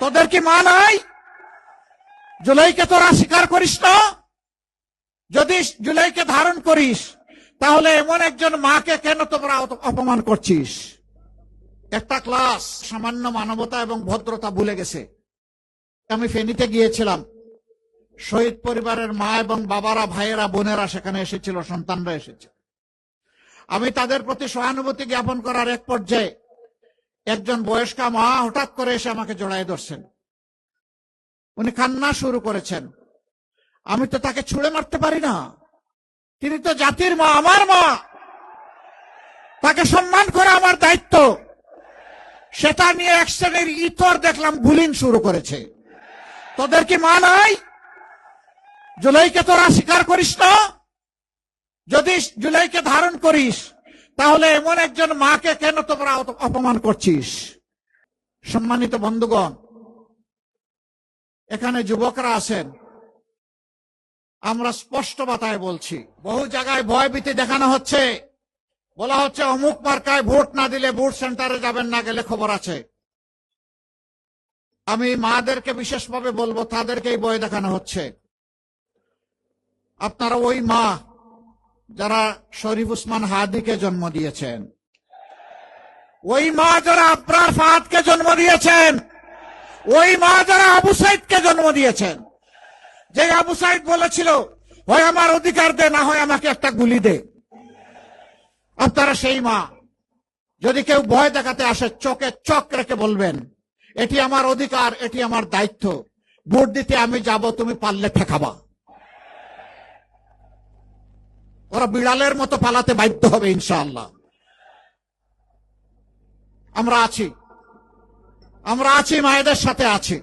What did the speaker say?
তোদের কি মা নাই? জুলাইকে তোরা স্বীকার করিস না? যদি জুলাইকে ধারণ করিস তাহলে এমন একজন মাকে কেন তোমরা অপমান করছিস? একটা ক্লাস সামান্য মানবতা এবং ভদ্রতা ভুলে গেছে। আমি ফেনীতে গিয়েছিলাম, শহীদ পরিবারের মা এবং বাবারা, ভাইয়েরা, বোনেরা সেখানে এসেছিল, সন্তানরা এসেছে। আমি তাদের প্রতি সহানুভূতি জ্ঞাপন করার এক পর্যায়ে একজন বয়স্কা মা হঠাৎ করে এসে আমাকে জড়ায় ধরছেন। উনি কান্না শুরু করেছেন। আমি তো তাকে ছুঁড়ে মারতে পারি না, তিনি তো জাতির মা, আমার মা, তাকে সম্মান করা আমার দায়িত্ব। সেটা নিয়ে এক শ্রেণীর ইতর দেখলাম বুলিং শুরু করেছে। তোদের কি মা নাই? জুলাইকে তোরা স্বীকার করিস না? যদি জুলাইকে ধারণ করিস তাহলে এমন একজন মাকে কেন তোমরা অপমান করছিস? সম্মানিত বন্ধুগণ, এখানে যুবকরা আছেন, আমরা স্পষ্ট বাতায় বলছি। বহু জায়গায় ভয়ভীতি দেখানো হচ্ছে, বলা হচ্ছে অমুক মার্কায় ভোট না দিলে ভোট সেন্টারে যাবেন না, গেলে খবর আছে। আমি মাদেরকে বিশেষভাবে বলবো, তাদেরকেই ভয় দেখানো হচ্ছে। আপনারা ওই মা যারা শরীফ উসমান হাদিকে জন্ম দিয়েছেন, ওই মা যারা আবরার ফাহাদকে জন্ম দিয়েছেন, ওই মা যারা আবু সাইদকে জন্ম দিয়েছেন, যে আবু সাইদ বলেছিল হয় আমার অধিকার দে, না হয় আমাকে একটা গুলি দে। আপনারা সেই মা। যদি কেউ ভয় দেখাতে আসে, চোখে চোখ রেখে বলবেন এটি আমার অধিকার, এটি আমার দায়িত্ব, ভোট দিতে আমি যাব, তুমি পারলে ঠেকাবা। ওরা বিড়ালের মতো পালাতে বাধ্য হবে ইনশাআল্লাহ। আমরা আছি, আমরা আছি, মায়েদের সাথে আছি।